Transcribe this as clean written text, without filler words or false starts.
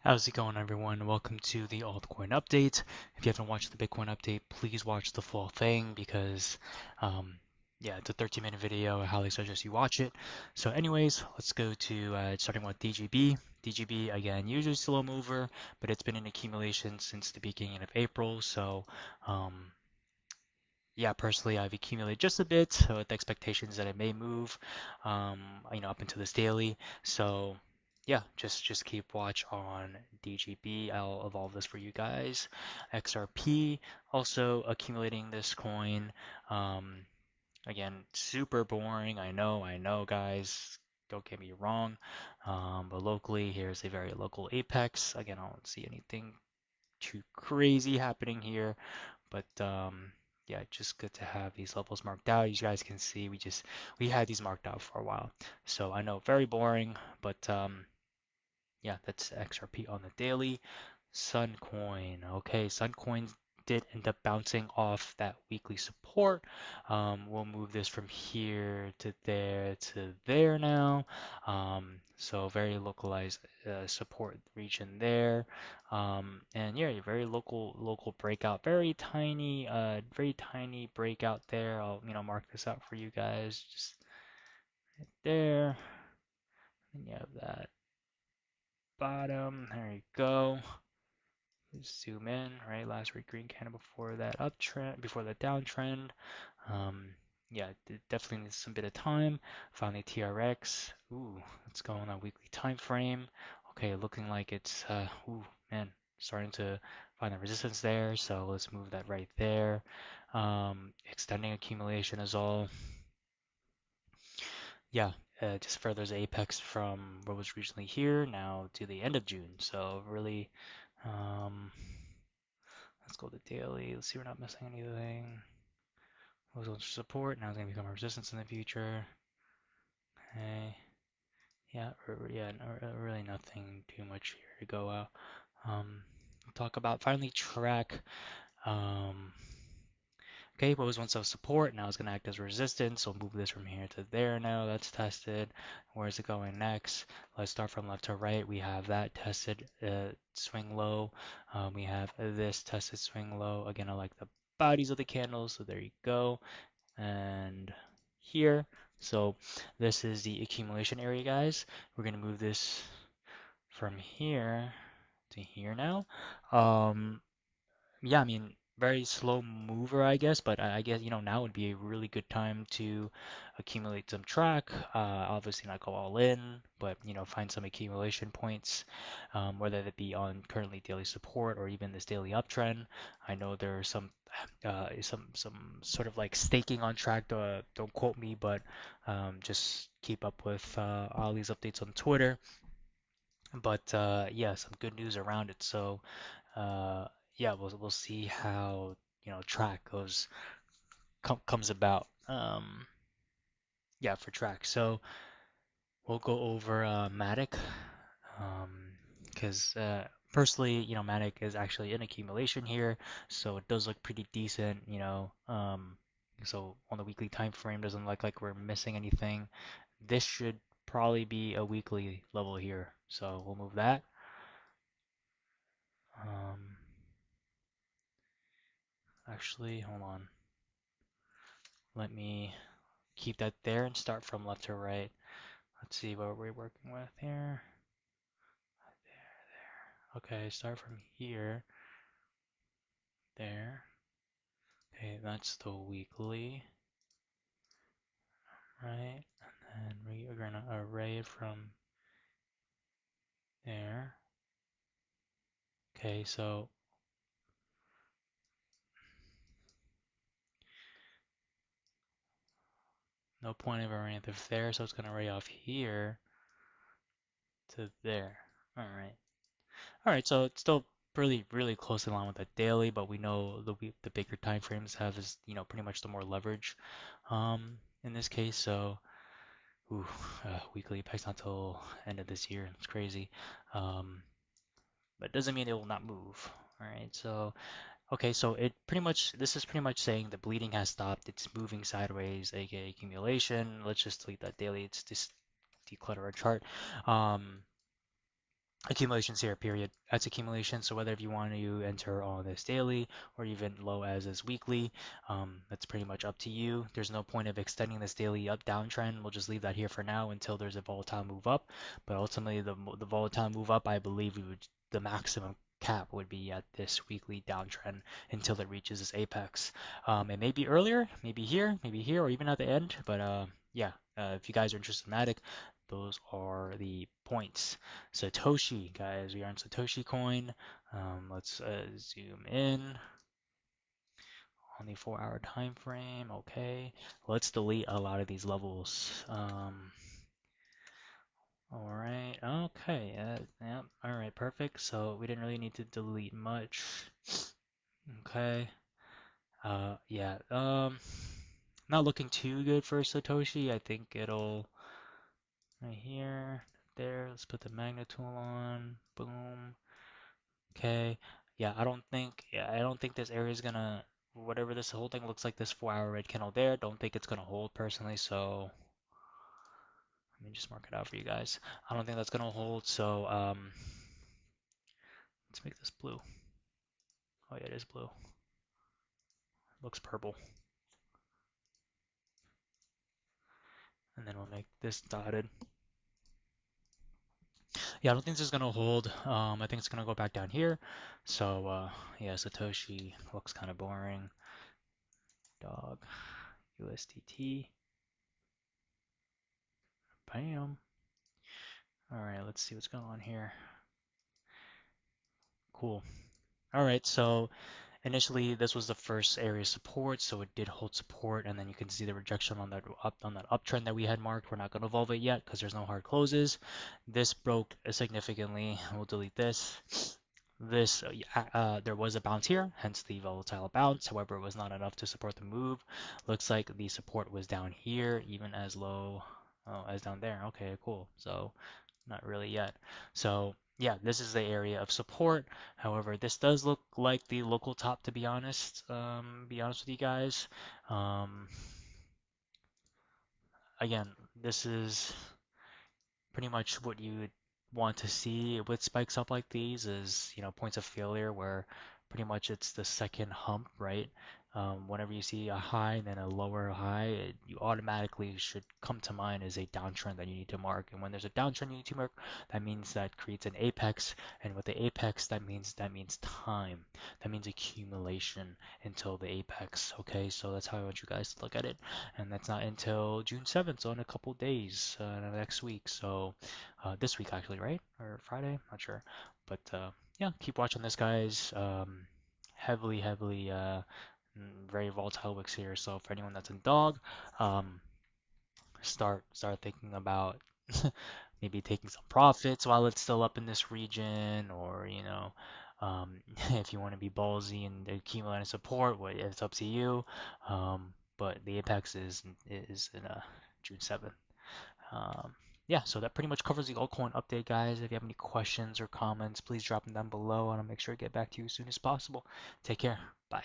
How's it going, everyone? Welcome to the Altcoin update. If you haven't watched the Bitcoin update, please watch the full thing because, um, yeah, it's a 13-minute video. I highly suggest you watch it. So, anyways, let's go to starting with DGB. DGB, again, usually slow mover, but it's been in accumulation since the beginning of April. So, um, yeah, personally, I've accumulated just a bit with expectations that it may move, um, up into this daily. So, yeah, just keep watch on DGB. I'll evolve this for you guys. XRP also accumulating this coin. Um, Again, super boring. I know, guys. Don't get me wrong. But locally, here's a very local apex. Again, I don't see anything too crazy happening here. But yeah, just good to have these levels marked out. You guys can see we had these marked out for a while. So I know very boring, but yeah, that's XRP on the daily. Suncoin. Okay, Suncoin did end up bouncing off that weekly support. We'll move this from here to there now. So very localized support region there. And yeah, very local breakout. Very tiny breakout there. I'll mark this out for you guys. Just there. And you have that bottom. There you go. Zoom in, right? Last week green candle before that uptrend, before the downtrend. Um, yeah, definitely needs some bit of time. Finally, TRX. Ooh, let's go on a weekly time frame. Okay, looking like it's ooh, man, starting to find the resistance there. So let's move that right there. Extending accumulation is all. Yeah, just furthers apex from what was recently here now to the end of June. So really, um, let's go to daily. Let's see we're not missing anything. Was on support. Now it's gonna become a resistance in the future. Okay. Yeah. Yeah. Really nothing too much here to go out. Um. Talk about finally track. Um. Okay, what was once a support, now it's going to act as resistance, so move this from here to there now, that's tested. Where is it going next? Let's start from left to right. We have that tested swing low. We have this tested swing low. Again, I like the bodies of the candles, so there you go. And here, so this is the accumulation area, guys. We're going to move this from here to here now. Um, yeah, I mean, very slow mover, I guess, but I guess, now would be a really good time to accumulate some track. Obviously not go all in, but, find some accumulation points, whether it be on currently daily support or even this daily uptrend. I know there are some sort of like staking on track. Don't quote me, but just keep up with all these updates on Twitter. But yeah, some good news around it. So uh, yeah, we'll see how track comes about. Yeah, for track. So we'll go over Matic, because personally, Matic is actually in accumulation here, so it does look pretty decent. So on the weekly time frame, doesn't look like we're missing anything. This should probably be a weekly level here, so we'll move that. Um, Actually, hold on. Let me keep that there and start from left to right. Let's see what we're working with here. Okay, start from here, there. Okay, that's the weekly, right? And then we are gonna array it from there. Okay, so no point of arraying it there, so it's gonna array off here to there. All right. All right, so it's still really close in line with the daily, but we know the bigger time frames have is pretty much the more leverage in this case. So ooh, weekly picks not till end of this year. It's crazy, but it doesn't mean it will not move. All right, so okay, so this is pretty much saying the bleeding has stopped. It's moving sideways, aka accumulation. Let's just delete that daily. It's just declutter our chart. Um, accumulations here, period. That's accumulation. So whether if you want to enter on this daily or even low as is weekly, that's pretty much up to you. There's no point of extending this daily up downtrend. We'll just leave that here for now until there's a volatile move up. But ultimately, the volatile move up, I believe we would the maximum cap would be at this weekly downtrend until it reaches this apex. It may be earlier, maybe here, or even at the end. But yeah, if you guys are interested in Matic, those are the points. Satoshi, guys, we are on Satoshi coin. Let's zoom in on the 4 hour time frame. Okay, let's delete a lot of these levels. All right, okay, yeah, all right, perfect. So we didn't really need to delete much. Okay, yeah, not looking too good for Satoshi. I think it'll right here, there. Let's put the magnet tool on. Boom. Okay. Yeah, I don't think this area is gonna, whatever this whole thing looks like, this 4 hour red candle there, don't think it's gonna hold personally, so let me just mark it out for you guys. I don't think that's gonna hold, so let's make this blue. Oh yeah, it is blue. Looks purple. And then we'll make this dotted. Yeah, I don't think this is gonna hold. I think it's gonna go back down here. So yeah, Satoshi looks kind of boring. Dog, USDT. Bam. All right, let's see what's going on here. Cool. All right, so initially this was the first area of support, so it did hold support, and then you can see the rejection on that uptrend that we had marked. We're not going to evolve it yet because there's no hard closes. This broke significantly. We'll delete this. There was a bounce here, hence the volatile bounce. However, it was not enough to support the move. Looks like the support was down here, even as low as down there. Okay, cool. So not really yet. So yeah, this is the area of support. However, this does look like the local top, to be honest. Be honest with you guys. Um, Again, this is pretty much what you would want to see with spikes up like these is, points of failure where pretty much it's the second hump, right? Whenever you see a high and then a lower high, you automatically should come to mind as a downtrend that you need to mark. And when there's a downtrend you need to mark, that means that creates an apex. And with the apex, that means time. That means accumulation until the apex. Okay, so that's how I want you guys to look at it. And that's not until June 7th, so in a couple days, next week. So this week actually, right? Or Friday? Not sure. But yeah, keep watching this, guys. Heavily, very volatile wicks here. So for anyone that's in dog, um, start thinking about maybe taking some profits while it's still up in this region, or if you want to be ballsy and accumulate support, it's up to you. But the apex is in June 7th. Um, yeah, so that pretty much covers the altcoin update, guys. If you have any questions or comments, please drop them down below, and I'll make sure to get back to you as soon as possible. Take care. Bye.